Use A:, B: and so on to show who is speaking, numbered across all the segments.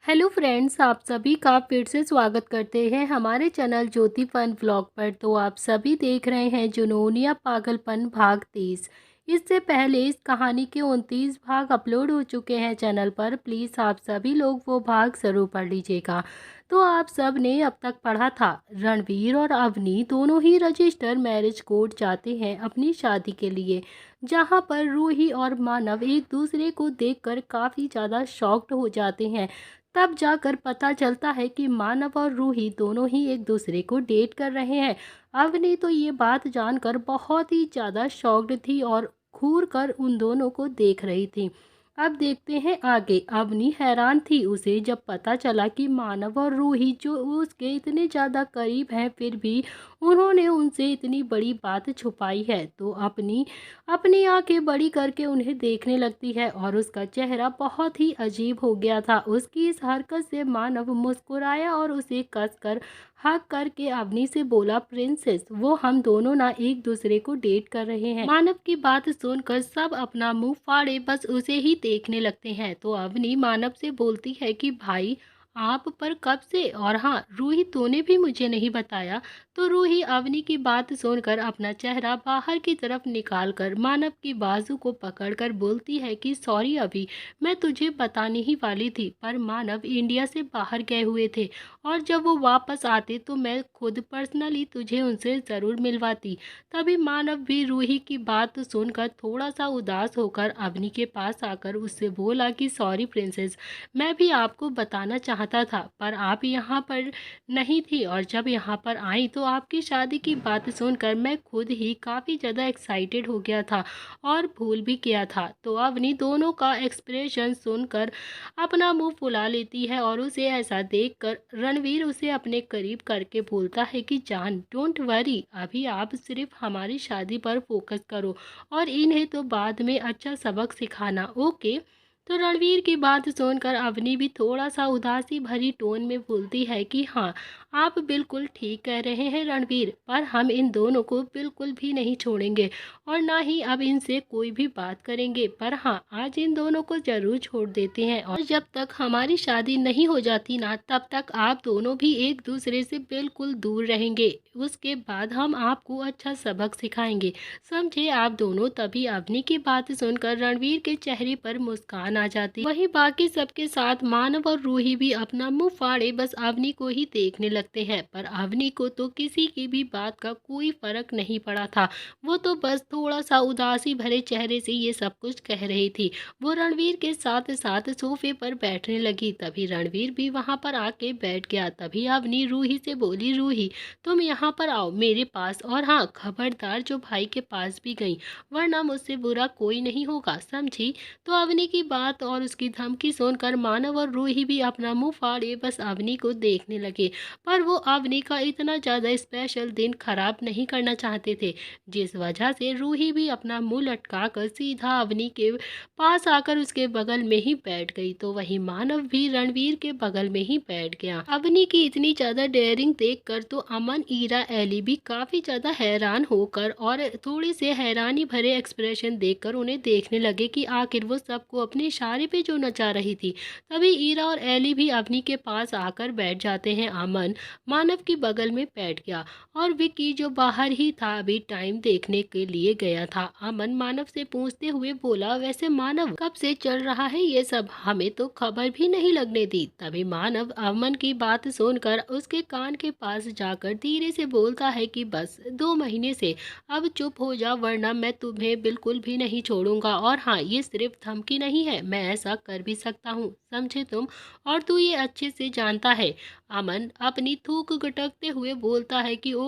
A: Hello friends, आप सभी का फिर से स्वागत करते हैं हमारे चैनल ज्योति फन व्लॉग पर। तो आप सभी देख रहे हैं जुनूनिया पागलपन भाग 30। इससे पहले इस कहानी के 29 भाग अपलोड हो चुके हैं चैनल पर। प्लीज़ आप सभी लोग वो भाग ज़रूर पढ़ लीजिएगा। तो आप सब ने अब तक पढ़ा था, रणवीर और अवनी दोनों ही रजिस्टर मैरिज कोर्ट जाते हैं अपनी शादी के लिए, जहां पर रूही और मानव एक दूसरे को देखकर काफ़ी ज़्यादा शॉक्ड हो जाते हैं। तब जाकर पता चलता है कि मानव और रूही दोनों ही एक दूसरे को डेट कर रहे हैं। अवनी तो ये बात जानकर बहुत ही ज़्यादा शॉक्ड थी और घूर कर उन दोनों को देख रही थी। अब देखते हैं आगे। अवनी हैरान थी उसे जब पता चला कि मानव और रूही जो उसके इतने ज़्यादा करीब हैं, फिर भी उन्होंने उनसे इतनी बड़ी बात छुपाई है। तो अपनी अपनी आंखें बड़ी करके उन्हें देखने लगती है और उसका चेहरा बहुत ही अजीब हो गया था। उसकी इस हरकत से मानव मुस्कुराया और उसे कसकर हक करके अवनी से बोला, प्रिंसेस, वो हम दोनों ना एक दूसरे को डेट कर रहे हैं। मानव की बात सुनकर सब अपना मुंह फाड़े बस उसे ही देखने लगते हैं। तो अवनी मानव से बोलती है कि भाई, आप पर कब से, और हाँ रूही तूने भी मुझे नहीं बताया। तो रूही अवनी की बात सुनकर अपना चेहरा बाहर की तरफ निकालकर मानव की बाजू को पकड़कर बोलती है कि सॉरी अभी, मैं तुझे बताने ही वाली थी, पर मानव इंडिया से बाहर गए हुए थे और जब वो वापस आते तो मैं खुद पर्सनली तुझे उनसे ज़रूर मिलवाती। तभी मानव भी रूही की बात सुनकर थोड़ा सा उदास होकर अवनी के पास आकर उससे बोला कि सॉरी प्रिंसेस, मैं भी आपको बताना चाहता था पर आप यहाँ पर नहीं थी, और जब यहाँ पर आई तो आपकी शादी की बात सुनकर मैं खुद ही काफ़ी ज़्यादा एक्साइटेड हो गया था और भूल भी किया था। तो अवनी दोनों का एक्सप्रेशन सुनकर अपना मुंह फुला लेती है और उसे ऐसा देखकर रणवीर उसे अपने करीब करके बोलता है कि जान, डोंट वरी, अभी आप सिर्फ हमारी शादी पर फोकस करो और इन्हें तो बाद में अच्छा सबक सिखाना, ओके। तो रणवीर की बात सुनकर अवनी भी थोड़ा सा उदासी भरी टोन में बोलती है कि हाँ, आप बिल्कुल ठीक कह रहे हैं रणवीर, पर हम इन दोनों को बिल्कुल भी नहीं छोड़ेंगे और ना ही अब इनसे कोई भी बात करेंगे। पर हाँ, आज इन दोनों को जरूर छोड़ देते हैं और जब तक हमारी शादी नहीं हो जाती ना, तब तक आप दोनों भी एक दूसरे से बिल्कुल दूर रहेंगे। उसके बाद हम आपको अच्छा सबक सिखाएंगे, समझे आप दोनों। तभी अवनी की बात सुनकर रणवीर के चेहरे पर मुस्कान आ जाती। वहीं बाकी सबके साथ मानव और रूही भी अपना मुंह फाड़े बस अवनी को ही देखने लगते हैं। पर अवनी को तो किसी की भी बात का कोई फर्क नहीं पड़ा था। वो तो बस थोड़ा सा उदासी भरे चेहरे से ये सब कुछ कह रही थी। वो रणवीर के साथ साथ सोफे पर बैठने लगी। तभी रणवीर भी वहां पर आके बैठ गया। तभी अवनी रूही से बोली, रूही तुम यहाँ पर आओ मेरे पास, और हाँ खबरदार जो भाई के पास भी गई, वरना मुझसे बुरा कोई नहीं होगा, समझी। तो अवनी की बात और उसकी धमकी सुनकर मानव और रूही भी अपना मुंह फाड़े बस अवनी को देखने लगे। पर वो अवनी का इतना ज़्यादा स्पेशल दिन खराब नहीं करना चाहते थे, जिस वजह से रूही भी अपना मुंह लटकाकर सीधा अवनी के पास आकर उसके बगल में ही बैठ गई। तो वही मानव भी रणवीर के बगल में ही बैठ गया। अवनी की इतनी ज़्यादा डेयरिंग देखकर तो अमन, ईरा, एली भी काफ़ी ज़्यादा हैरान होकर और थोड़ी से हैरानी भरे एक्सप्रेशन देखकर उन्हें देखने लगे कि आखिर वो सबको अपने इशारे पे जो नचा रही थी। तभी ईरा और एली भी अवनी के पास आकर बैठ जाते हैं। अमन मानव की बगल में बैठ गया और विक्की जो बाहर ही था अभी टाइम देखने के लिए गया था। अमन मानव से पूछते हुए बोला, वैसे मानव कब से चल रहा है ये सब, हमें तो खबर भी नहीं लगने दी। तभी मानव अमन की बात सुनकर उसके कान के पास जाकर धीरे से बोलता है कि बस 2 महीने से, अब चुप हो जा वरना मैं तुम्हें बिल्कुल भी नहीं छोड़ूंगा। और हाँ, ये सिर्फ धमकी नहीं है, मैं ऐसा कर भी सकता हूँ, समझे तुम, और तू ये अच्छे से जानता है। अमन अपनी थूक गटकते हुए बोलता है कि ओ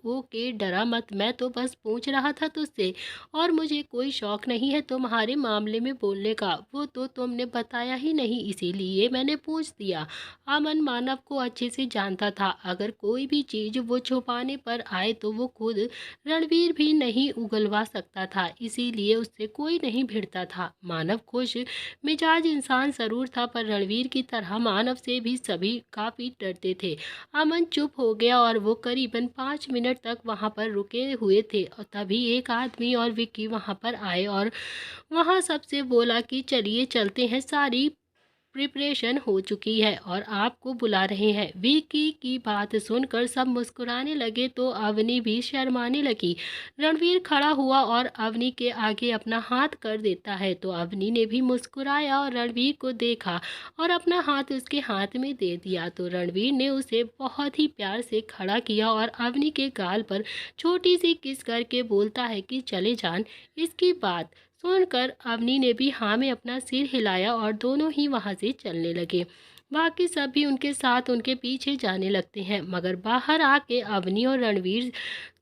A: ओके, डरा मत, मैं तो बस पूछ रहा था तुझसे, और मुझे कोई शौक नहीं है तुम्हारे मामले में बोलने का, वो तो तुमने बताया ही नहीं इसीलिए मैंने पूछ दिया। अमन मानव को अच्छे से जानता था, अगर कोई भी चीज़ वो छुपाने पर आए तो वो खुद रणवीर भी नहीं उगलवा सकता था, इसीलिए उससे कोई नहीं भिड़ता था। मानव खुश मिजाज इंसान जरूर था, पर रणवीर की तरह मानव से भी सभी काफ़ी डरते थे। अमन चुप हो गया और वो करीबन 5 मिनट तक वहाँ पर रुके हुए थे और तभी एक आदमी और विक्की वहाँ पर आए और वहाँ सबसे बोला कि चलिए चलते हैं, सारी प्रिपरेशन हो चुकी है और आपको बुला रहे हैं। विकी की बात सुनकर सब मुस्कुराने लगे तो अवनी भी शर्माने लगी। रणवीर खड़ा हुआ और अवनी के आगे अपना हाथ कर देता है तो अवनी ने भी मुस्कुराया और रणवीर को देखा और अपना हाथ उसके हाथ में दे दिया तो रणवीर ने उसे बहुत ही प्यार से खड़ा किया और अवनी के गाल पर छोटी सी किस करके बोलता है कि चले जान। इसकी बात सुनकर अवनी ने भी हाँ में अपना सिर हिलाया और दोनों ही वहाँ से चलने लगे। बाकी सब भी उनके साथ उनके पीछे जाने लगते हैं मगर बाहर आके अवनी और रणवीर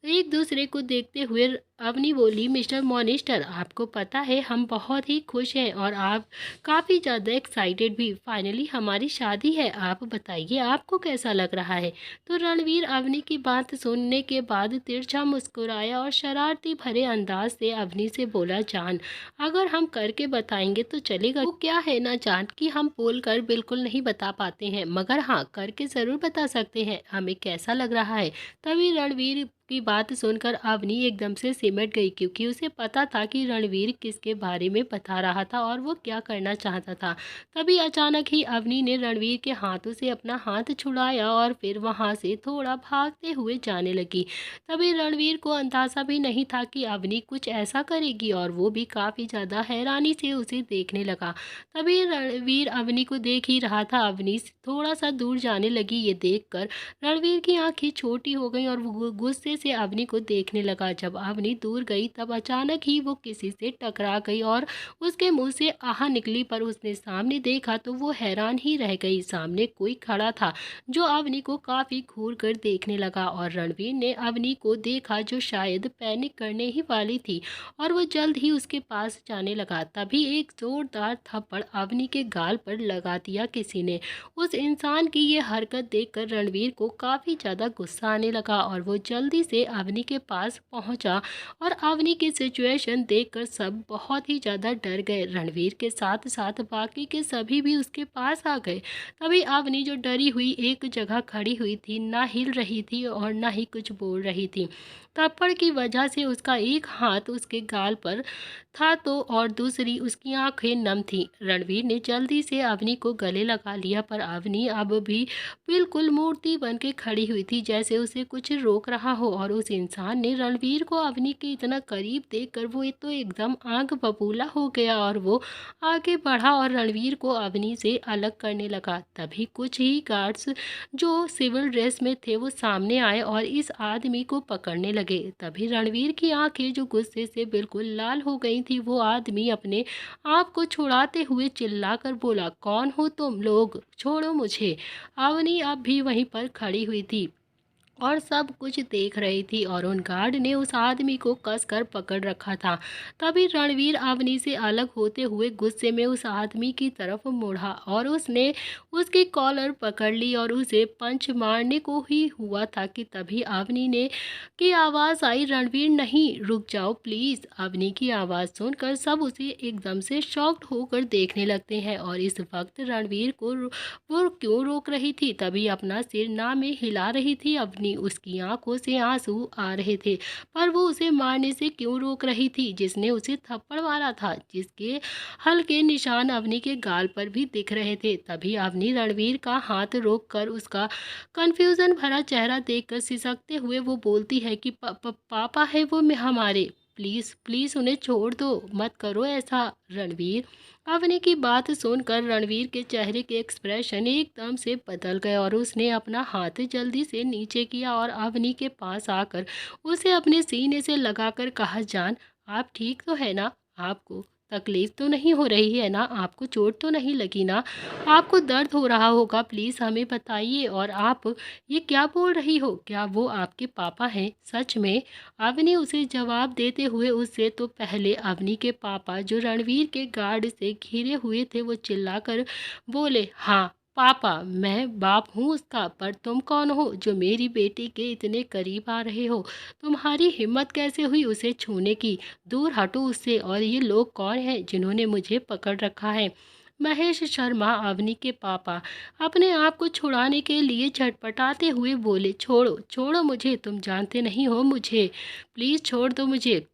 A: एक दूसरे को देखते हुए अवनी बोली, मिस्टर मॉनिस्टर आपको पता है हम बहुत ही खुश हैं और आप काफ़ी ज़्यादा एक्साइटेड भी। फाइनली हमारी शादी है। आप बताइए आपको कैसा लग रहा है। तो रणवीर अवनी की बात सुनने के बाद तिरछा मुस्कुराया और शरारती भरे अंदाज से अवनी से बोला, जान अगर हम करके बताएंगे तो चलेगा। वो क्या है ना जान कि हम बोल कर बिल्कुल नहीं बता पाते हैं मगर हाँ करके ज़रूर बता सकते हैं हमें कैसा लग रहा है। तभी रणवीर की बात सुनकर अवनी एकदम से सिमट गई क्योंकि उसे पता था कि रणवीर किसके बारे में बता रहा था और वो क्या करना चाहता था। तभी अचानक ही अवनी ने रणवीर के हाथों से अपना हाथ छुड़ाया और फिर वहां से थोड़ा भागते हुए जाने लगी। तभी रणवीर को अंदाजा भी नहीं था कि अवनी कुछ ऐसा करेगी और वो भी काफ़ी ज़्यादा हैरानी से उसे देखने लगा। तभी रणवीर अवनी को देख ही रहा था। अवनी थोड़ा सा दूर जाने लगी। ये देखकर रणवीर की आंखें छोटी हो गईं और वो गुस्से से अवनी को देखने लगा। जब अवनी दूर गई तब अचानक ही वो किसी से टकरा गई और उसके मुंह से आह निकली पर उसने सामने देखा तो वो हैरान ही रह गई। सामने कोई खड़ा था जो अवनी को काफी घूर कर देखने लगा और रणवीर ने अवनी को देखा जो शायद पैनिक करने ही वाली थी और वो जल्द ही उसके पास जाने लगा। तभी एक जोरदार थप्पड़ अवनी के गाल पर लगा दिया किसी ने। उस इंसान की ये हरकत देखकर रणवीर को काफ़ी ज़्यादा गुस्सा आने लगा और वो जल्दी से अवनी के पास पहुंचा और अवनी की सिचुएशन देखकर सब बहुत ही ज़्यादा डर गए। रणवीर के साथ साथ बाकी के सभी भी उसके पास आ गए। तभी अवनी जो डरी हुई एक जगह खड़ी हुई थी, ना हिल रही थी और ना ही कुछ बोल रही थी। थप्पड़ की वजह से उसका एक हाथ उसके गाल पर था तो और दूसरी उसकी आंखें नम थीं। रणवीर ने जल्दी से अवनी को गले लगा लिया पर अवनी अब भी बिल्कुल मूर्ति बन के खड़ी हुई थी जैसे उसे कुछ रोक रहा हो और उस इंसान ने रणवीर को अवनी के इतना करीब देखकर वो तो एकदम आग बबूला हो गया और वो आगे बढ़ा और रणवीर को अवनी से अलग करने लगा। तभी कुछ ही गार्ड्स जो सिविल ड्रेस में थे वो सामने आए और इस आदमी को पकड़ने लगे। तभी रणवीर की आंखें जो गुस्से से बिल्कुल लाल हो गई थी, वो आदमी अपने आप को छुड़ाते हुए चिल्लाकर बोला, कौन हो तुम लोग, छोड़ो मुझे। अवनी अब भी वहीं पर खड़ी हुई थी और सब कुछ देख रही थी और उन गार्ड ने उस आदमी को कसकर पकड़ रखा था। तभी रणवीर अवनी से अलग होते हुए गुस्से में उस आदमी की तरफ मुड़ा और उसने उसकी कॉलर पकड़ ली और उसे पंच मारने को ही हुआ था कि तभी अवनी ने की आवाज़ आई, रणवीर नहीं, रुक जाओ प्लीज़। अवनी की आवाज़ सुनकर सब उसे एकदम से शॉक्ड होकर देखने लगते हैं और इस वक्त रणवीर को वो क्यों रोक रही थी। तभी अपना सिर ना में हिला रही थी अवनी। उसकी आंखों से आंसू आ रहे थे पर वो उसे मारने से क्यों रोक रही थी जिसने उसे थप्पड़ मारा था, जिसके हल्के निशान अवनी के गाल पर भी दिख रहे थे। तभी अवनी रणवीर का हाथ रोक कर उसका कंफ्यूजन भरा चेहरा देखकर सिसकते हुए वो बोलती है कि पापा है वो में हमारे, प्लीज़ प्लीज़ उन्हें छोड़ दो, मत करो ऐसा। रणवीर अवनी की बात सुनकर रणवीर के चेहरे के एक्सप्रेशन एकदम से बदल गए और उसने अपना हाथ जल्दी से नीचे किया और अवनी के पास आकर उसे अपने सीने से लगाकर कहा, जान आप ठीक तो है ना, आपको तकलीफ तो नहीं हो रही है ना, आपको चोट तो नहीं लगी ना, आपको दर्द हो रहा होगा, प्लीज़ हमें बताइए। और आप ये क्या बोल रही हो, क्या वो आपके पापा हैं सच में। अवनी उसे जवाब देते हुए उससे तो पहले अवनी के पापा जो रणवीर के गार्ड से घिरे हुए थे वो चिल्लाकर बोले, हाँ पापा, मैं बाप हूँ उसका, पर तुम कौन हो जो मेरी बेटी के इतने करीब आ रहे हो, तुम्हारी हिम्मत कैसे हुई उसे छूने की, दूर हटो उससे। और ये लोग कौन हैं जिन्होंने मुझे पकड़ रखा है। महेश शर्मा अवनी के पापा अपने आप को छुड़ाने के लिए छटपटाते हुए बोले, छोड़ो छोड़ो मुझे, तुम जानते नहीं हो मुझे, प्लीज़ छोड़ दो मुझे।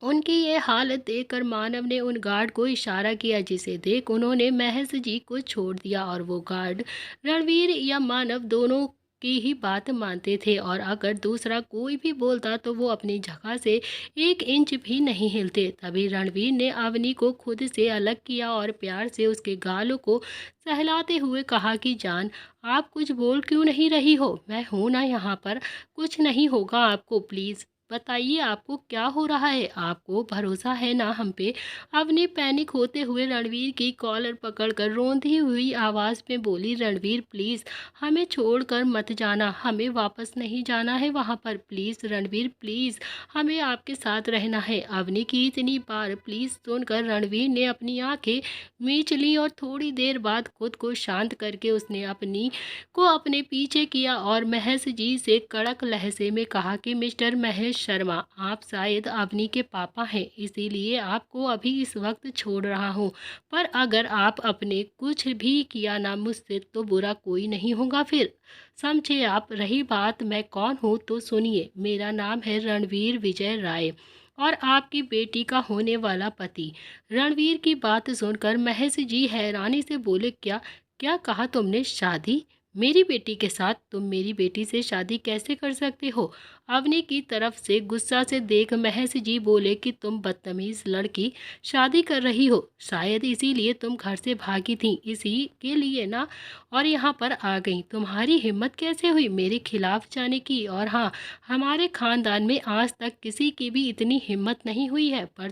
A: उनकी ये हालत देखकर मानव ने उन गार्ड को इशारा किया, जिसे देख उन्होंने महर्षि जी को छोड़ दिया। और वो गार्ड रणवीर या मानव दोनों की ही बात मानते थे, और अगर दूसरा कोई भी बोलता तो वो अपनी जगह से 1 इंच भी नहीं हिलते। तभी रणवीर ने अवनी को खुद से अलग किया और प्यार से उसके गालों को सहलाते हुए कहा कि जान, आप कुछ बोल क्यों नहीं रही हो? मैं हूं ना यहाँ पर, कुछ नहीं होगा आपको, प्लीज बताइए आपको क्या हो रहा है? आपको भरोसा है ना हम पे? अवनी पैनिक होते हुए रणवीर की कॉलर पकड़कर रोंदी हुई आवाज में बोली, रणवीर प्लीज हमें छोड़कर मत जाना, हमें वापस नहीं जाना है वहां पर, प्लीज रणवीर प्लीज, हमें आपके साथ रहना है। अवनी की इतनी बार प्लीज सुनकर रणवीर ने अपनी आंखें मींच ली और थोड़ी देर बाद खुद को शांत करके उसने अपनी को अपने पीछे किया और महेश जी से कड़क लहजे में कहा कि मिस्टर महेश शर्मा, आप शायद अवनी के पापा हैं, इसीलिए आपको अभी इस वक्त छोड़ रहा हूँ, पर अगर आप अपने कुछ भी किया ना मुझसे तो बुरा कोई नहीं होगा फिर, समझे आप? रही बात मैं कौन हूँ तो सुनिए, मेरा नाम है रणवीर विजय राय और आपकी बेटी का होने वाला पति। रणवीर की बात सुनकर महेश जी हैरानी से बोले, क्या क्या कहा तुमने? शादी मेरी बेटी के साथ? तुम मेरी बेटी से शादी कैसे कर सकते हो? अवनी की तरफ से गुस्सा से देख महेश जी बोले कि तुम बदतमीज लड़की, शादी कर रही हो, शायद इसीलिए तुम घर से भागी थी, इसी के लिए ना, और यहाँ पर आ गई। तुम्हारी हिम्मत कैसे हुई मेरे खिलाफ जाने की? और हाँ, हमारे खानदान में आज तक किसी की भी इतनी हिम्मत नहीं हुई है, पर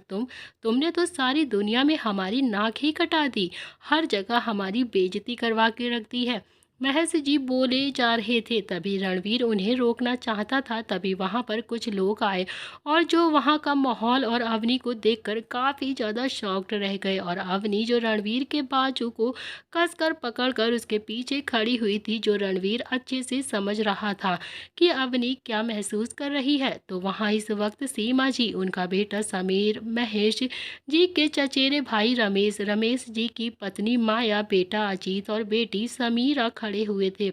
A: तुमने तो सारी दुनिया में हमारी नाक ही कटा दी, हर जगह हमारी बेइज्जती करवा के रख दी है। महर्ष जी बोले जा रहे थे, तभी रणवीर उन्हें रोकना चाहता था। तभी वहां पर कुछ लोग आए और जो वहां का माहौल और अवनी को देखकर काफी ज्यादा शॉक्ड रह गए। और अवनी जो रणवीर के बाजू को कसकर पकड़कर उसके पीछे खड़ी हुई थी, जो रणवीर अच्छे से समझ रहा था कि अवनी क्या महसूस कर रही है। तो वहां इस वक्त सीमा जी, उनका बेटा समीर, महेश जी के चचेरे भाई रमेश, रमेश जी की पत्नी माया, बेटा अजीत और बेटी समीरा खड़े हुए थे।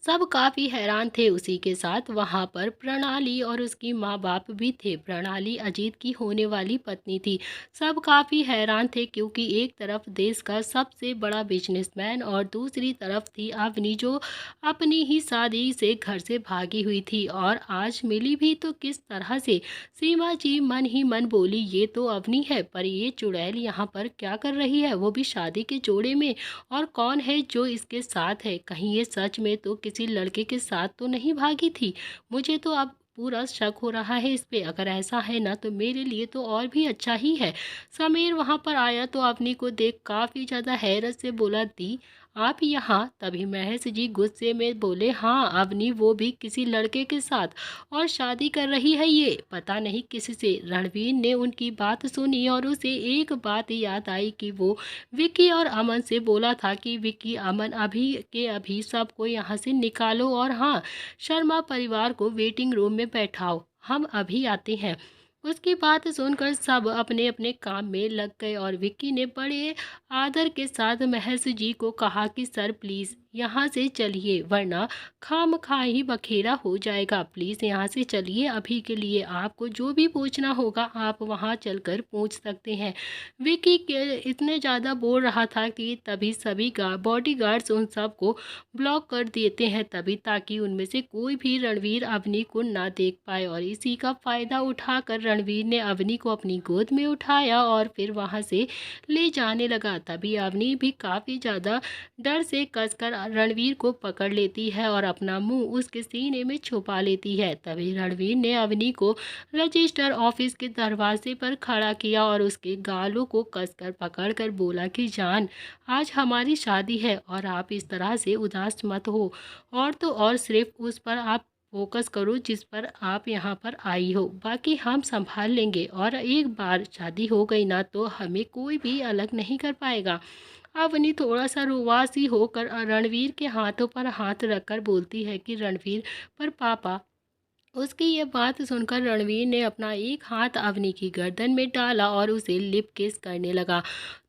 A: सब काफी हैरान थे। उसी के साथ वहां पर प्रणाली और उसकी माँ बाप भी थे। प्रणाली अजीत की होने वाली पत्नी थी। सब काफी हैरान थे क्योंकि एक तरफ देश का सबसे बड़ा बिजनेसमैन और दूसरी तरफ थी अवनी, जो अपनी ही शादी से घर से भागी हुई थी और आज मिली भी तो किस तरह से। सीमा जी मन ही मन बोली, ये तो अवनी है, पर ये चुड़ैल यहाँ पर क्या कर रही है, वो भी शादी के जोड़े में? और कौन है जो इसके साथ है? कहीं ये सच में तो किसी लड़के के साथ तो नहीं भागी थी? मुझे तो अब पूरा शक हो रहा है इस पे। अगर ऐसा है ना तो मेरे लिए तो और भी अच्छा ही है। समीर वहां पर आया तो अवनी को देख काफी ज्यादा हैरत से बोला, दी आप यहाँ? तभी महेश जी गुस्से में बोले, हाँ अवनी, वो भी किसी लड़के के साथ, और शादी कर रही है ये पता नहीं किससे। रणवीर ने उनकी बात सुनी और उसे एक बात याद आई कि वो विक्की और अमन से बोला था कि विक्की, अमन, अभी के अभी सबको यहाँ से निकालो और हाँ, शर्मा परिवार को वेटिंग रूम में बैठाओ, हम अभी आते हैं। उसकी बात सुनकर सब अपने अपने काम में लग गए और विक्की ने बड़े आदर के साथ महर्ष जी को कहा कि सर प्लीज यहाँ से चलिए, वरना खामखा ही बखेड़ा हो जाएगा, प्लीज यहाँ से चलिए अभी के लिए, आपको जो भी पूछना होगा आप वहाँ चलकर पूछ सकते हैं। विकी के इतने ज़्यादा बोल रहा था कि तभी सभी बॉडीगार्ड्स उन सबको ब्लॉक कर देते हैं, तभी ताकि उनमें से कोई भी रणवीर अवनी को ना देख पाए। और इसी का फायदा उठाकर रणवीर ने अवनी को अपनी गोद में उठाया और फिर वहां से ले जाने लगा। तभी अवनी भी काफ़ी ज़्यादा डर से कसकर रणवीर को पकड़ लेती है और अपना मुंह उसके सीने में छुपा लेती है। तभी रणवीर ने अवनी को रजिस्टर ऑफिस के दरवाजे पर खड़ा किया और उसके गालों को कसकर पकड़कर बोला कि जान, आज हमारी शादी है और आप इस तरह से उदास मत हो, और तो और सिर्फ उस पर आप फोकस करो जिस पर आप यहाँ पर आई हो, बाकी हम संभाल लेंगे, और एक बार शादी हो गई ना तो हमें कोई भी अलग नहीं कर पाएगा। अवनी थोड़ा सा रुआसी होकर रणवीर के हाथों पर हाथ रखकर बोलती है कि रणवीर, पर पापा। उसकी ये बात सुनकर रणवीर ने अपना एक हाथ अवनी की गर्दन में डाला और उसे लिप किस करने लगा।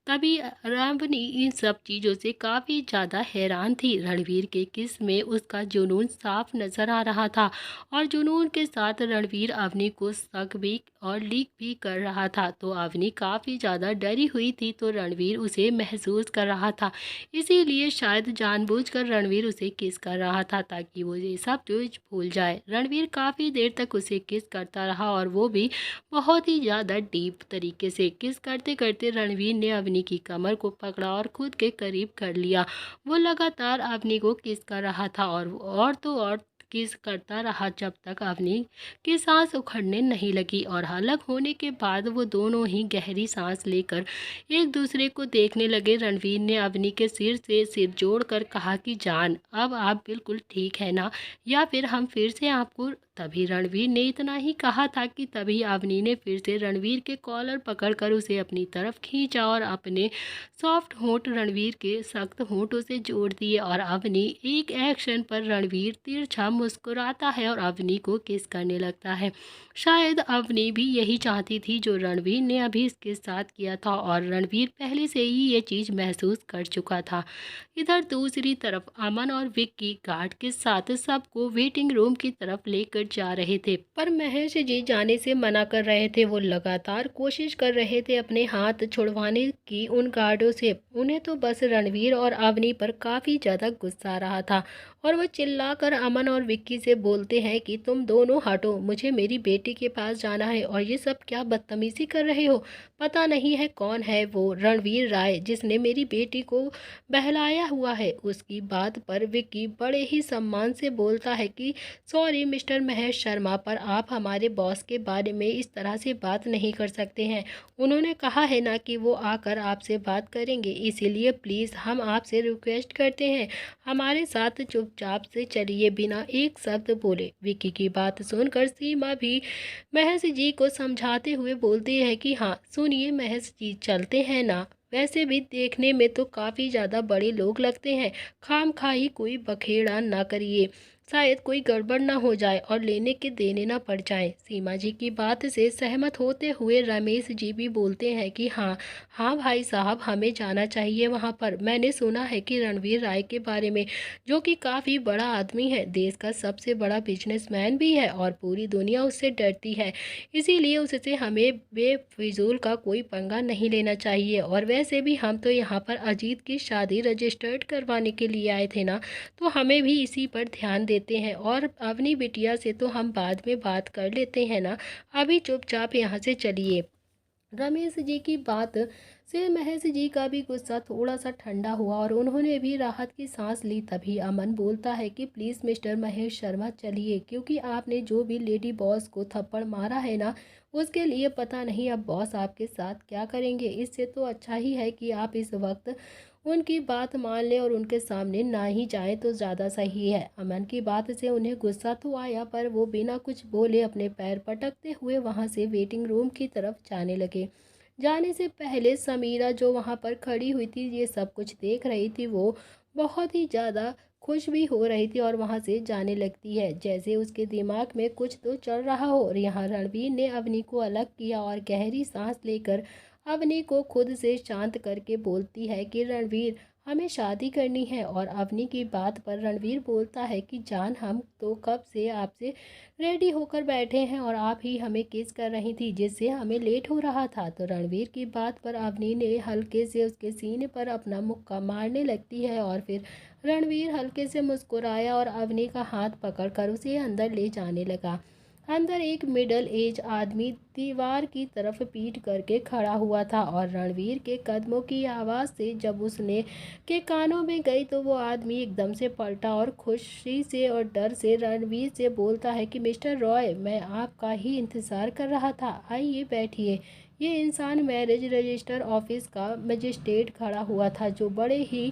A: तभी रावनी इन सब चीज़ों से काफ़ी ज़्यादा हैरान थी। रणवीर के किस में उसका जुनून साफ नज़र आ रहा था और जुनून के साथ रणवीर अवनी को शक भी और लीक भी कर रहा था। तो अवनी काफ़ी ज़्यादा डरी हुई थी, तो रणवीर उसे महसूस कर रहा था। इसीलिए शायद जानबूझकर रणवीर उसे किस कर रहा था ताकि वो ये सब चीज़ भूल जाए। रणवीर काफ़ी देर तक उसे किस करता रहा और वो भी बहुत ही ज़्यादा डीप तरीके से। किस करते करते रणवीर ने अवनी की कमर को पकड़ा और खुद के करीब कर लिया। वो लगातार अवनी को किस कर रहा था और तो और किस करता रहा जब तक अवनी की सांस उखड़ने नहीं लगी। और अलग होने के बाद वो दोनों ही गहरी सांस लेकर एक दूसरे को देखने लगे। रणवीर ने अवनी के सिर से सिर जोड़कर कहा कि जान, अब आप बिल्कुल ठीक है ना, या फिर हम फिर से आपको। तभी रणवीर ने इतना ही कहा था कि तभी अवनी ने फिर से रणवीर के कॉलर पकड़कर उसे अपनी तरफ खींचा और अपने सॉफ्ट होंठ रणवीर के सख्त होंठों से जोड़ दिए। और अवनी एक एक्शन पर रणवीर तिरछा मुस्कुराता है और अवनी को किस करने लगता है। शायद अवनी भी यही चाहती थी जो रणवीर ने अभी इसके साथ किया था, और रणवीर पहले से ही ये चीज़ महसूस कर चुका था। इधर दूसरी तरफ अमन और विक्की गार्ड के साथ सबको वेटिंग रूम की तरफ लेकर जा रहे थे, पर महेश जी जाने से मना कर रहे थे। वो लगातार कोशिश कर रहे थे अपने हाथ छुड़वाने की उन गार्डों से। उन्हें तो बस रणवीर और अवनी पर काफ़ी ज़्यादा गुस्सा आ रहा था, और वो चिल्लाकर अमन और विक्की से बोलते हैं कि तुम दोनों हटो, मुझे मेरी बेटी के पास जाना है। और ये सब क्या बदतमीजी कर रहे हो? पता नहीं है कौन है वो रणवीर राय जिसने मेरी बेटी को बहलाया हुआ है। उसकी बात पर विक्की बड़े ही सम्मान से बोलता है कि सॉरी मिस्टर महेश शर्मा, पर आप हमारे बॉस के बारे में इस तरह से बात नहीं कर सकते हैं। उन्होंने कहा है ना कि वो आकर आपसे बात करेंगे, इसीलिए प्लीज़ हम आपसे रिक्वेस्ट करते हैं, हमारे साथ चुपचाप से चलिए बिना एक शब्द बोले। विक्की की बात सुनकर सीमा भी महेश जी को समझाते हुए बोलती है कि हाँ सुनिए महेश जी, चलते हैं ना, वैसे भी देखने में तो काफ़ी ज़्यादा बड़े लोग लगते हैं, खामखाही कोई बखेड़ा ना करिए, शायद कोई गड़बड़ ना हो जाए और लेने के देने ना पड़ जाए। सीमा जी की बात से सहमत होते हुए रमेश जी भी बोलते हैं कि हाँ हाँ भाई साहब, हमें जाना चाहिए वहाँ पर। मैंने सुना है कि रणवीर राय के बारे में, जो कि काफ़ी बड़ा आदमी है, देश का सबसे बड़ा बिजनेसमैन भी है और पूरी दुनिया उससे डरती है, इसीलिए उससे हमें बेफिजूल का कोई पंगा नहीं लेना चाहिए। और वैसे भी हम तो यहाँ पर अजीत की शादी रजिस्टर्ड करवाने के लिए आए थे ना, तो हमें भी इसी पर ध्यान देते हैं, और अपनी बिटिया से तो हम बाद में बात कर लेते हैं ना, अभी चुपचाप यहाँ से चलिए। रमेश जी की बात से महेश जी का भी गुस्सा थोड़ा सा ठंडा हुआ और उन्होंने भी राहत की सांस ली। तभी अमन बोलता है कि प्लीज़ मिस्टर महेश शर्मा चलिए, क्योंकि आपने जो भी लेडी बॉस को थप्पड़ मारा है ना, उसके लिए पता नहीं अब बॉस आपके साथ क्या करेंगे। इससे तो अच्छा ही है कि आप इस वक्त उनकी बात मान लें और उनके सामने ना ही जाएं तो ज़्यादा सही है। अमन की बात से उन्हें गुस्सा तो आया, पर वो बिना कुछ बोले अपने पैर पटकते हुए वहाँ से वेटिंग रूम की तरफ जाने लगे। जाने से पहले समीरा जो वहाँ पर खड़ी हुई थी, ये सब कुछ देख रही थी, वो बहुत ही ज़्यादा खुश भी हो रही थी और वहाँ से जाने लगती है जैसे उसके दिमाग में कुछ तो चल रहा हो। और यहाँ रणवीर ने अवनी को अलग किया और गहरी सांस लेकर अवनी को खुद से शांत करके बोलती है कि रणवीर, हमें शादी करनी है। और अवनी की बात पर रणवीर बोलता है कि जान, हम तो कब से आपसे रेडी होकर बैठे हैं और आप ही हमें किस कर रही थी, जिससे हमें लेट हो रहा था। तो रणवीर की बात पर अवनी ने हल्के से उसके सीने पर अपना मुक्का मारने लगती है, और फिर रणवीर हल्के से मुस्कुराया और अवनी का हाथ पकड़कर उसे अंदर ले जाने लगा। अंदर एक मिडल एज आदमी दीवार की तरफ पीठ करके खड़ा हुआ था, और रणवीर के कदमों की आवाज़ से जब उसने के कानों में गई तो वो आदमी एकदम से पलटा और खुशी से और डर से रणवीर से बोलता है कि मिस्टर रॉय, मैं आपका ही इंतज़ार कर रहा था, आइए बैठिए। ये इंसान मैरिज रजिस्टर ऑफिस का मजिस्ट्रेट खड़ा हुआ था, जो बड़े ही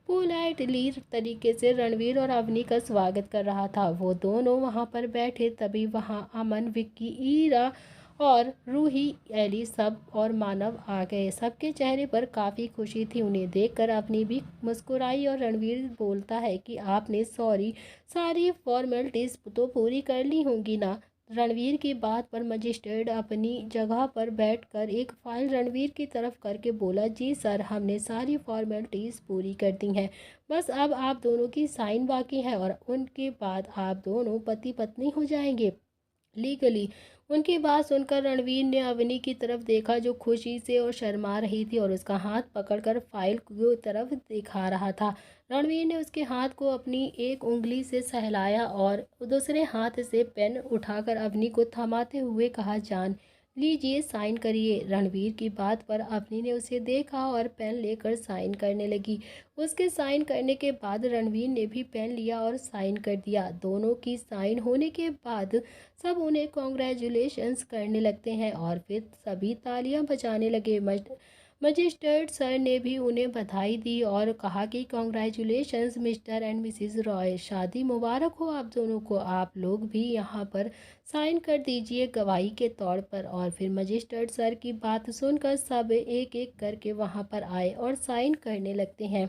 A: पोलाइटली तरीके से रणवीर और अवनी का स्वागत कर रहा था। वो दोनों वहाँ पर बैठे, तभी वहाँ अमन, विक्की, ईरा और रूही, एली सब और मानव आ गए। सबके चेहरे पर काफ़ी खुशी थी। उन्हें देखकर अवनी भी मुस्कुराई और रणवीर बोलता है कि आपने सारी फॉर्मेलिटीज़ तो पूरी कर ली होंगी ना, रणवीर की बात पर मजिस्ट्रेट अपनी जगह पर बैठकर एक फाइल रणवीर की तरफ करके बोला, जी सर, हमने सारी फॉर्मेलिटीज़ पूरी कर दी हैं, बस अब आप दोनों की साइन बाकी है और उनके बाद आप दोनों पति पत्नी हो जाएंगे लीगली। उनकी बात सुनकर रणवीर ने अवनी की तरफ देखा जो खुशी से और शर्मा रही थी और उसका हाथ पकड़कर फाइल की तरफ दिखा रहा था। रणवीर ने उसके हाथ को अपनी एक उंगली से सहलाया और दूसरे हाथ से पेन उठाकर अवनी को थमाते हुए कहा, जान लीजिए, साइन करिए। रणवीर की बात पर अवनी ने उसे देखा और पेन लेकर साइन करने लगी। उसके साइन करने के बाद रणवीर ने भी पेन लिया और साइन कर दिया। दोनों की साइन होने के बाद सब उन्हें कॉन्ग्रेचुलेशंस करने लगते हैं और फिर सभी तालियां बजाने लगे। मजिस्ट्रेट सर ने भी उन्हें बधाई दी और कहा कि congratulations mister and Mrs Roy, शादी मुबारक हो आप दोनों को। आप लोग भी यहाँ पर साइन कर दीजिए गवाही के तौर पर। और फिर मजिस्ट्रेट सर की बात सुनकर सब एक एक करके वहाँ पर आए और साइन करने लगते हैं।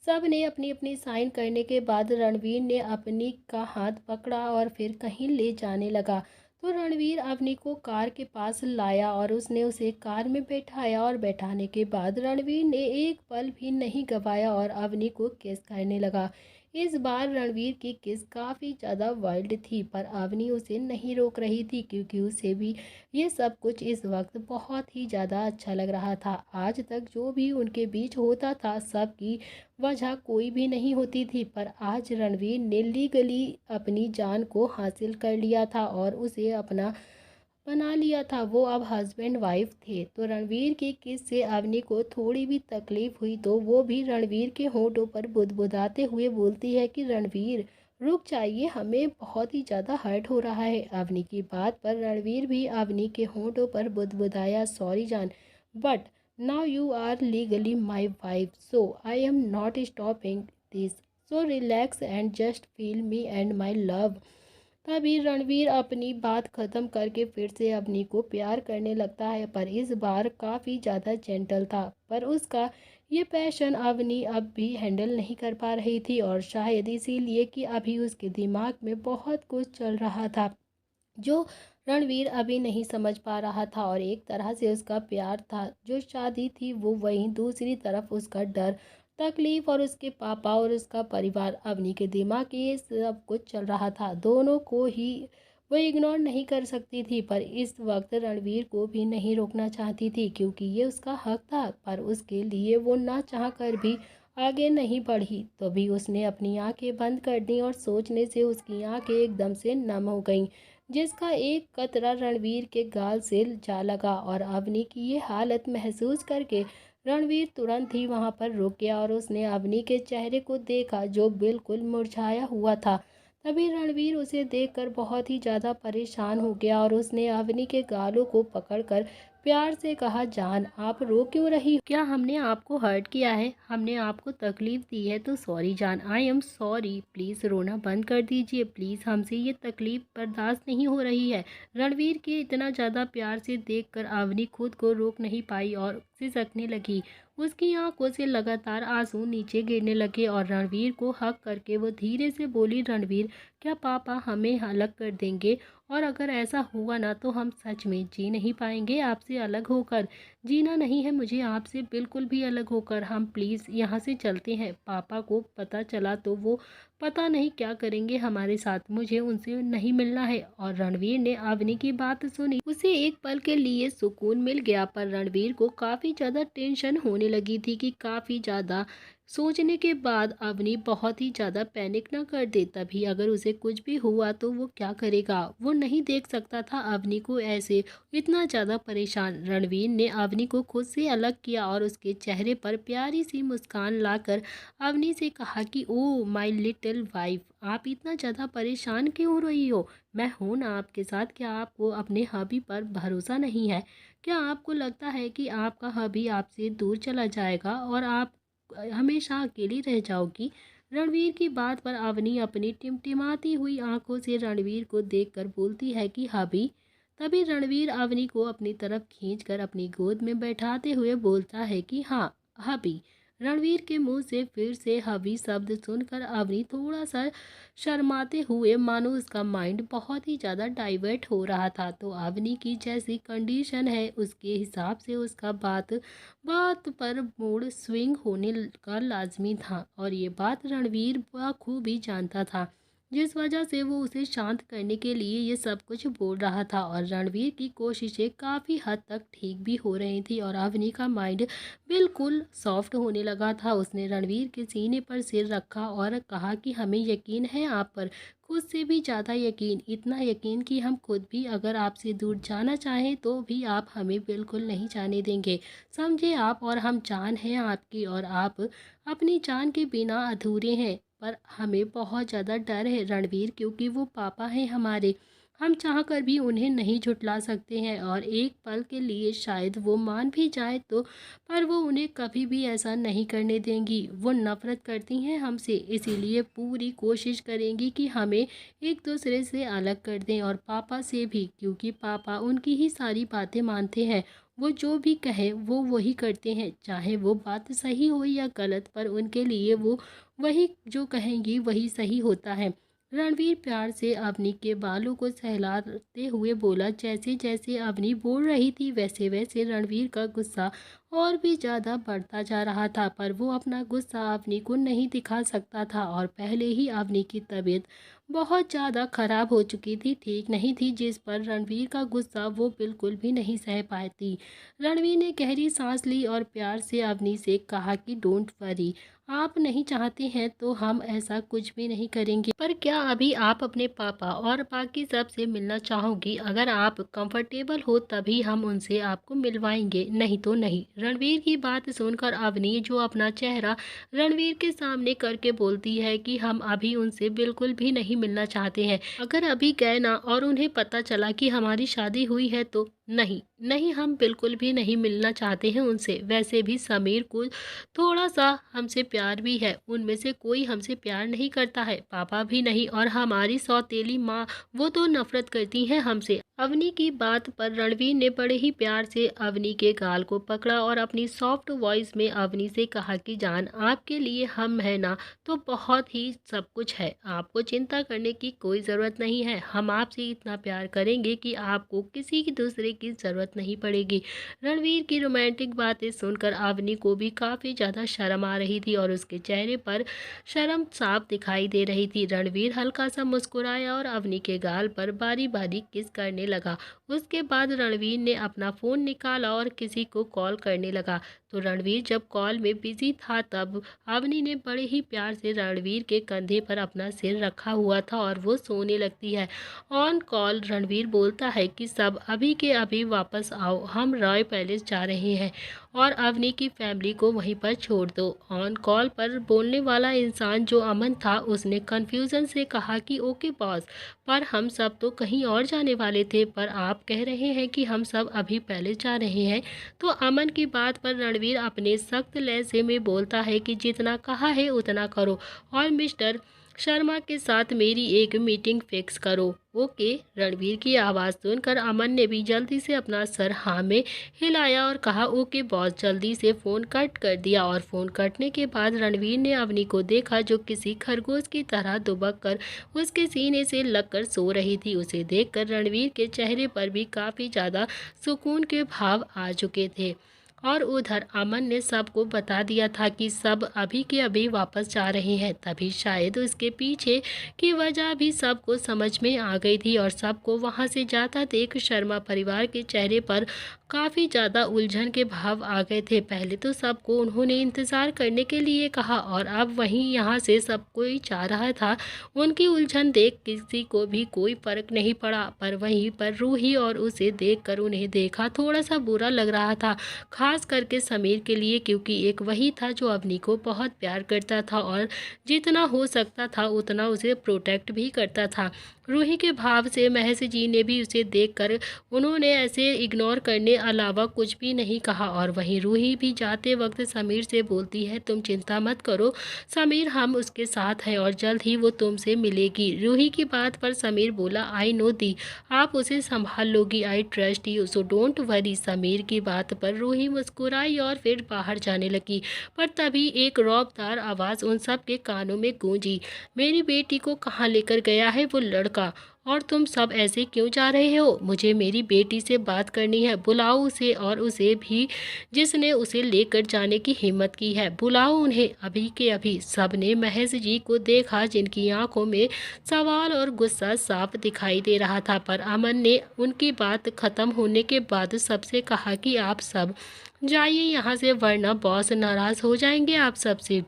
A: सब ने अपनी अपनी साइन करने के बाद रणवीर ने अपनी का हाथ पकड़ा और फिर कहीं ले जाने लगा। तो रणवीर अवनी को कार के पास लाया और उसने उसे कार में बैठाया और बैठाने के बाद रणवीर ने एक पल भी नहीं गवाया और अवनी को किस करने लगा। इस बार रणवीर की किस काफ़ी ज़्यादा वाइल्ड थी, पर अवनी उसे नहीं रोक रही थी क्योंकि उसे भी ये सब कुछ इस वक्त बहुत ही ज़्यादा अच्छा लग रहा था। आज तक जो भी उनके बीच होता था सबकी वजह कोई भी नहीं होती थी, पर आज रणवीर ने लीगली अपनी जान को हासिल कर लिया था और उसे अपना बना लिया था। वो अब हस्बैंड वाइफ थे। तो रणवीर की किस से अवनी को थोड़ी भी तकलीफ हुई तो वो भी रणवीर के होंठों पर बुदबुदाते हुए बोलती है कि रणवीर रुक जाइए, हमें बहुत ही ज़्यादा हर्ट हो रहा है। अवनी की बात पर रणवीर भी अवनी के होंठों पर बुदबुदाया, सॉरी जान, but now you are legally my wife, so I am not stopping this, so relax and just feel me and my love. तभी रणवीर अपनी बात ख़त्म करके फिर से अवनी को प्यार करने लगता है, पर इस बार काफ़ी ज़्यादा जेंटल था। पर उसका ये पैशन अवनी अब भी हैंडल नहीं कर पा रही थी और शायद इसीलिए कि अभी उसके दिमाग में बहुत कुछ चल रहा था जो रणवीर अभी नहीं समझ पा रहा था। और एक तरह से उसका प्यार था जो शादी थी वो, वहीं दूसरी तरफ उसका डर, तकलीफ और उसके पापा और उसका परिवार। अवनी के दिमाग ये सब कुछ चल रहा था, दोनों को ही वो इग्नोर नहीं कर सकती थी, पर इस वक्त रणवीर को भी नहीं रोकना चाहती थी क्योंकि ये उसका हक था। पर उसके लिए वो ना चाह कर भी आगे नहीं बढ़ी। तो भी उसने अपनी आंखें बंद कर दी और सोचने से उसकी आंखें एकदम से नम हो गईं, जिसका एक कतरा रणवीर के गाल से जा लगा। और अवनी की ये हालत महसूस करके रणवीर तुरंत ही वहां पर रुक गया और उसने अवनी के चेहरे को देखा जो बिल्कुल मुरझाया हुआ था। तभी रणवीर उसे देखकर बहुत ही ज़्यादा परेशान हो गया और उसने अवनी के गालों को पकड़कर प्यार से कहा, जान आप रो क्यों रही हो? क्या हमने आपको हर्ट किया है? हमने आपको तकलीफ दी है तो सॉरी जान, आई एम सॉरी। प्लीज़ रोना बंद कर दीजिए, प्लीज़, हमसे ये तकलीफ बर्दाश्त नहीं हो रही है। रणवीर के इतना ज़्यादा प्यार से देखकर अवनी खुद को रोक नहीं पाई और सिसकने लगी। उसकी आंखों से लगातार आंसू नीचे गिरने लगे और रणवीर को हक करके वो धीरे से बोली, रणवीर क्या पापा हमें अलग कर देंगे? और अगर ऐसा हुआ ना तो हम सच में जी नहीं पाएंगे आपसे अलग होकर। जीना नहीं है मुझे आपसे बिल्कुल भी अलग होकर। हम प्लीज़ यहाँ से चलते हैं। पापा को पता चला तो वो पता नहीं क्या करेंगे हमारे साथ। मुझे उनसे नहीं मिलना है। और रणवीर ने अवनी की बात सुनी। उसे एक पल के लिए सुकून मिल गया, पर रणवीर को काफ़ी ज़्यादा टेंशन होने लगी थी कि काफ़ी ज़्यादा सोचने के बाद अवनी बहुत ही ज़्यादा पैनिक ना कर दे। तभी अगर उसे कुछ भी हुआ तो वो क्या करेगा? वो नहीं देख सकता था अवनी को ऐसे इतना ज़्यादा परेशान। रणवीर ने अवनी को खुद से अलग किया और उसके चेहरे पर प्यारी सी मुस्कान लाकर अवनी से कहा कि ओह माय लिटिल वाइफ, आप इतना ज़्यादा परेशान क्यों हो रही हो? मैं हूँ ना आपके साथ। क्या आपको अपने हबी पर भरोसा नहीं है? क्या आपको लगता है कि आपका हबी आपसे दूर चला जाएगा और आप हमेशा अकेली रह जाओगी? रणवीर की बात पर अवनी अपनी टिमटिमाती हुई आंखों से रणवीर को देखकर बोलती है कि हबी। तभी रणवीर अवनी को अपनी तरफ खींचकर अपनी गोद में बैठाते हुए बोलता है कि हाँ हबी। रणवीर के मुंह से फिर से हवी शब्द सुनकर अवनी थोड़ा सा शर्माते हुए, मानो उसका माइंड बहुत ही ज़्यादा डाइवर्ट हो रहा था। तो अवनी की जैसी कंडीशन है उसके हिसाब से उसका बात बात पर मूड स्विंग होने का लाजमी था, और ये बात रणवीर बखूबी जानता था, जिस वजह से वो उसे शांत करने के लिए ये सब कुछ बोल रहा था। और रणवीर की कोशिशें काफ़ी हद तक ठीक भी हो रही थी और अवनी का माइंड बिल्कुल सॉफ्ट होने लगा था। उसने रणवीर के सीने पर सिर रखा और कहा कि हमें यकीन है आप पर, खुद से भी ज़्यादा यकीन, इतना यकीन कि हम खुद भी अगर आपसे दूर जाना चाहें तो भी आप हमें बिल्कुल नहीं जाने देंगे। समझे आप, और हम जान हैं आपकी, और आप अपनी जान के बिना अधूरे हैं। पर हमें बहुत ज़्यादा डर है रणवीर, क्योंकि वो पापा हैं हमारे। हम चाहकर भी उन्हें नहीं झुठला सकते हैं, और एक पल के लिए शायद वो मान भी जाए तो, पर वो उन्हें कभी भी ऐसा नहीं करने देंगी। वो नफ़रत करती हैं हमसे, इसीलिए पूरी कोशिश करेंगी कि हमें एक दूसरे से अलग कर दें, और पापा से भी, क्योंकि पापा उनकी ही सारी बातें मानते हैं। वो जो भी कहें वो वही करते हैं, चाहे वो बात सही हो या गलत, पर उनके लिए वो वही जो कहेंगी वही सही होता है। रणवीर प्यार से अवनी के बालों को सहलाते हुए बोला। जैसे जैसे अवनी बोल रही थी वैसे वैसे रणवीर का गुस्सा और भी ज़्यादा बढ़ता जा रहा था, पर वो अपना गुस्सा अवनी को नहीं दिखा सकता था, और पहले ही अवनी की तबीयत बहुत ज़्यादा खराब हो चुकी थी, ठीक नहीं थी, जिस पर रणवीर का गुस्सा वो बिल्कुल भी नहीं सह पाती। रणवीर ने गहरी सांस ली और प्यार से अवनी से कहा कि डोंट वरी, आप नहीं चाहते हैं तो हम ऐसा कुछ भी नहीं करेंगे। पर क्या अभी आप अपने पापा और बाकी सब से मिलना चाहोगी? अगर आप कंफर्टेबल हो तभी हम उनसे आपको मिलवाएंगे, नहीं तो नहीं। रणवीर की बात सुनकर अवनी, जो अपना चेहरा रणवीर के सामने करके बोलती है कि हम अभी उनसे बिल्कुल भी नहीं मिलना चाहते हैं। अगर अभी गए ना और उन्हें पता चला कि हमारी शादी हुई है तो नहीं, नहीं, हम बिल्कुल भी नहीं मिलना चाहते हैं उनसे। वैसे भी समीर को थोड़ा सा हमसे प्यार भी है, उनमें से कोई हमसे प्यार नहीं करता है, पापा भी नहीं, और हमारी सौतेली माँ वो तो नफरत करती हैं हमसे। अवनी की बात पर रणवीर ने बड़े ही प्यार से अवनी के गाल को पकड़ा और अपनी सॉफ्ट वॉइस में अवनी से कहा कि जान, आपके लिए हम है ना तो बहुत ही सब कुछ है, आपको चिंता करने की कोई ज़रूरत नहीं है। हम आपसे इतना प्यार करेंगे कि आपको किसी की दूसरे की ज़रूरत नहीं पड़ेगी। रणवीर की रोमांटिक बातें सुनकर अवनी को भी काफ़ी ज़्यादा शर्म आ रही थी और उसके चेहरे पर शर्म साफ दिखाई दे रही थी। रणवीर हल्का सा मुस्कुराया और अवनी के गाल पर बारी बारी किस करने लगा। उसके बाद रणवीर ने अपना फ़ोन निकाला और किसी को कॉल करने लगा। तो रणवीर जब कॉल में बिजी था तब अवनी ने बड़े ही प्यार से रणवीर के कंधे पर अपना सिर रखा हुआ था और वो सोने लगती है। ऑन कॉल रणवीर बोलता है कि सब अभी के अभी वापस आओ, हम रॉय पैलेस जा रहे हैं और अवनी की फैमिली को वहीं पर छोड़ दो। ऑन कॉल पर बोलने वाला इंसान जो अमन था, उसने कन्फ्यूज़न से कहा कि ओके बॉस, पर हम सब तो कहीं और जाने वाले थे, पर आप कह रहे हैं कि हम सब अभी पैलेस जा रहे हैं। तो अमन की बात पर रणवीर अपने सख्त लहजे में बोलता है कि जितना कहा है उतना करो और मिस्टर शर्मा के साथ मेरी एक मीटिंग फिक्स करो। ओके। रणवीर की आवाज़ सुनकर अमन ने भी जल्दी से अपना सर हाँ में हिलाया और कहा ओके बॉस। जल्दी से फ़ोन कट कर दिया और फ़ोन कटने के बाद रणवीर ने अवनी को देखा जो किसी खरगोश की तरह दुबक कर उसके सीने से लगकर सो रही थी। उसे देखकर रणवीर के चेहरे पर भी काफ़ी ज़्यादा सुकून के भाव आ चुके थे और उधर अमन ने सबको बता दिया था कि सब अभी के अभी वापस जा रहे हैं। तभी शायद उसके पीछे की वजह भी सबको समझ में आ गई थी और सबको वहां से जाता देख शर्मा परिवार के चेहरे पर काफ़ी ज़्यादा उलझन के भाव आ गए थे। पहले तो सबको उन्होंने इंतज़ार करने के लिए कहा और अब वहीं यहाँ से सब कोई जा रहा था। उनकी उलझन देख किसी को भी कोई फर्क नहीं पड़ा, पर वहीं पर रूही और उसे देखकर उन्हें देखा थोड़ा सा बुरा लग रहा था, खास करके समीर के लिए, क्योंकि एक वही था जो अवनी को बहुत प्यार करता था और जितना हो सकता था उतना उसे प्रोटेक्ट भी करता था। रूही के भाव से महस जी ने भी उसे देखकर उन्होंने ऐसे इग्नोर करने अलावा कुछ भी नहीं कहा। और वहीं रूही भी जाते वक्त समीर से बोलती है, तुम चिंता मत करो समीर, हम उसके साथ हैं और जल्द ही वो तुमसे मिलेगी। रूही की बात पर समीर बोला, आई नो दी, आप उसे संभाल लोगी, I trust you, so don't worry. Sameer की बात पर रूही मुस्कुराई और फिर बाहर जाने लगी। पर तभी एक रौबदार आवाज़ उन सब के कानों में गूंजी, मेरी बेटी को कहाँ लेकर गया है वो लड़का, और तुम सब ऐसे क्यों जा रहे हो? मुझे मेरी बेटी से बात करनी है, बुलाओ उसे, और उसे भी जिसने उसे लेकर जाने की हिम्मत की है, बुलाओ उन्हें अभी के अभी। सबने महेश जी को देखा जिनकी आंखों में सवाल और गुस्सा साफ दिखाई दे रहा था। पर अमन ने उनकी बात खत्म होने के बाद सबसे कहा कि आप सब जाइए यहाँ से, वरना बॉस नाराज हो जाएंगे आप सबसे।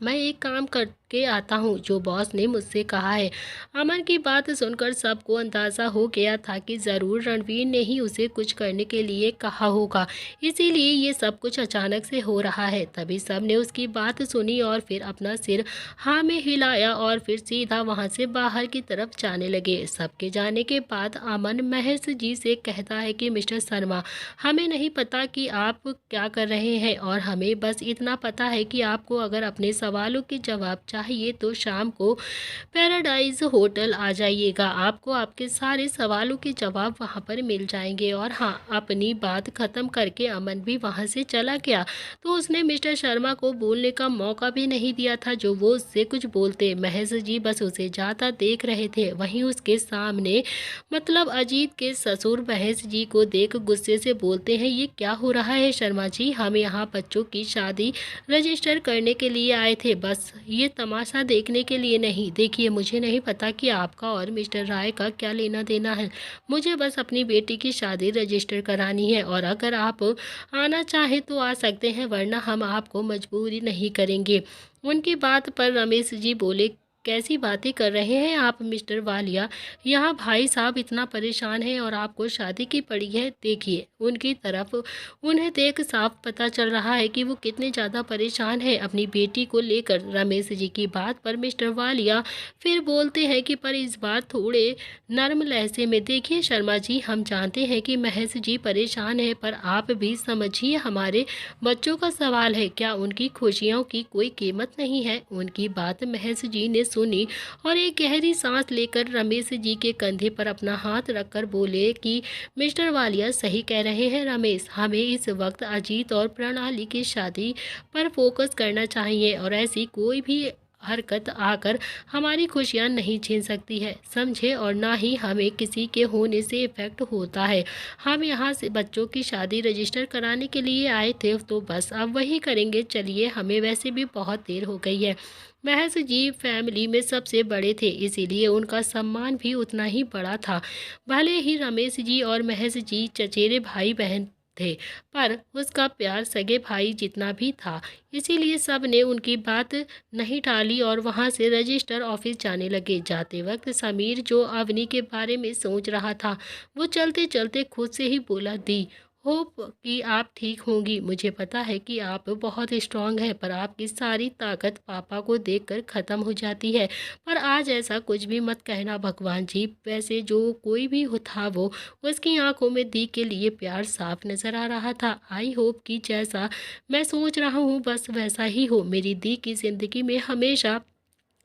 A: मैं एक काम करके आता हूँ जो बॉस ने मुझसे कहा है। अमन की बात सुनकर सबको अंदाज़ा हो गया था कि ज़रूर रणवीर ने ही उसे कुछ करने के लिए कहा होगा, इसीलिए ये सब कुछ अचानक से हो रहा है। तभी सब ने उसकी बात सुनी और फिर अपना सिर हाँ में हिलाया और फिर सीधा वहाँ से बाहर की तरफ जाने लगे। सबके जाने के बाद अमन महेश जी से कहता है कि मिस्टर शर्मा, हमें नहीं पता कि आप क्या कर रहे हैं, और हमें बस इतना पता है कि आपको अगर अपने सवालों के जवाब चाहिए तो शाम को पैराडाइज होटल आ जाइएगा, आपको आपके सारे सवालों के जवाब वहां पर मिल जाएंगे। और हाँ, अपनी बात खत्म करके अमन भी वहां से चला गया तो उसने मिस्टर शर्मा को बोलने का मौका भी नहीं दिया था जो वो उससे कुछ बोलते। महेश जी बस उसे जाता देख रहे थे। वहीं उसके सामने मतलब अजीत के ससुर महेश जी को देख गुस्से से बोलते हैं, ये क्या हो रहा है शर्मा जी, हम यहाँ बच्चों की शादी रजिस्टर करने के लिए आए थे, बस ये तमाशा देखने के लिए नहीं। देखिए, मुझे नहीं पता कि आपका और मिस्टर राय का क्या लेना देना है, मुझे बस अपनी बेटी की शादी रजिस्टर करानी है, और अगर आप आना चाहें तो आ सकते हैं, वरना हम आपको मजबूरी नहीं करेंगे। उनकी बात पर रमेश जी बोले, कैसी बातें कर रहे हैं आप मिस्टर वालिया, यहाँ भाई साहब इतना परेशान है और आपको शादी की पड़ी है। देखिए उनकी तरफ, उन्हें देख साफ पता चल रहा है कि वो कितने ज़्यादा परेशान है अपनी बेटी को लेकर। रमेश जी की बात पर मिस्टर वालिया फिर बोलते हैं कि पर इस बार थोड़े नर्म लहजे में, देखिए शर्मा जी, हम जानते हैं कि महेश जी परेशान है, पर आप भी समझिए हमारे बच्चों का सवाल है, क्या उनकी खुशियों की कोई कीमत नहीं है? उनकी बात महेश जी ने सुनी और एक गहरी सांस लेकर रमेश जी के कंधे पर अपना हाथ रखकर बोले कि मिस्टर वालिया सही कह रहे हैं रमेश, हमें इस वक्त अजीत और प्रणाली की शादी पर फोकस करना चाहिए, और ऐसी कोई भी हरकत आकर हमारी खुशियां नहीं छीन सकती है, समझे, और ना ही हमें किसी के होने से इफेक्ट होता है। हम यहाँ से बच्चों की शादी रजिस्टर कराने के लिए आए थे, तो बस अब वही करेंगे। चलिए, हमें वैसे भी बहुत देर हो गई है। महेश जी फैमिली में सबसे बड़े थे, इसीलिए उनका सम्मान भी उतना ही बड़ा था। भले ही रमेश जी और महेश जी चचेरे भाई बहन थे, पर उसका प्यार सगे भाई जितना भी था, इसीलिए सब ने उनकी बात नहीं टाली और वहां से रजिस्टर ऑफिस जाने लगे। जाते वक्त समीर जो अवनी के बारे में सोच रहा था, वो चलते चलते खुद से ही बोला, दी होप कि आप ठीक होंगी, मुझे पता है कि आप बहुत स्ट्रांग हैं, पर आपकी सारी ताकत पापा को देखकर ख़त्म हो जाती है। पर आज ऐसा कुछ भी मत कहना भगवान जी। वैसे जो कोई भी हो था, वो उसकी आंखों में दी के लिए प्यार साफ नजर आ रहा था। आई होप कि जैसा मैं सोच रहा हूँ बस वैसा ही हो, मेरी दी की ज़िंदगी में हमेशा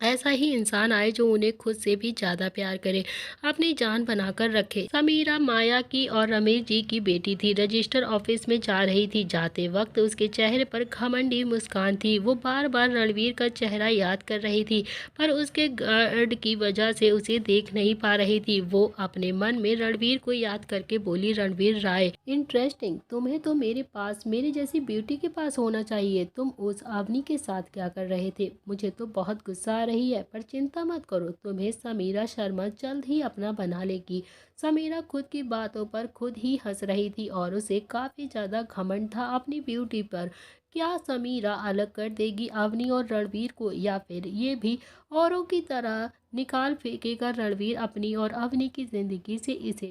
A: ऐसा ही इंसान आए जो उन्हें खुद से भी ज़्यादा प्यार करे, अपनी जान बनाकर रखे। समीरा माया की और रमेश जी की बेटी थी, रजिस्टर ऑफिस में जा रही थी। जाते वक्त उसके चेहरे पर घमंडी मुस्कान थी। वो बार बार रणवीर का चेहरा याद कर रही थी, पर उसके गार्ड की वजह से उसे देख नहीं पा रही थी। वो अपने मन में रणवीर को याद करके बोली, रणवीर राय, इंटरेस्टिंग, तुम्हें तो मेरे पास, मेरी जैसी ब्यूटी के पास होना चाहिए। तुम उस अवनी के साथ क्या कर रहे थे? मुझे तो बहुत गुस्सा आ रही है, पर चिंता मत करो, तुम्हें समीरा शर्मा जल्द ही अपना बना लेगी। समीरा खुद की बातों पर खुद ही हंस रही थी और उसे काफी ज्यादा घमंड था अपनी ब्यूटी पर। क्या समीरा अलग कर देगी अवनी और रणवीर को, या फिर ये भी औरों की तरह निकाल फेंकेगा रणवीर अपनी और अवनी की जिंदगी से इसे?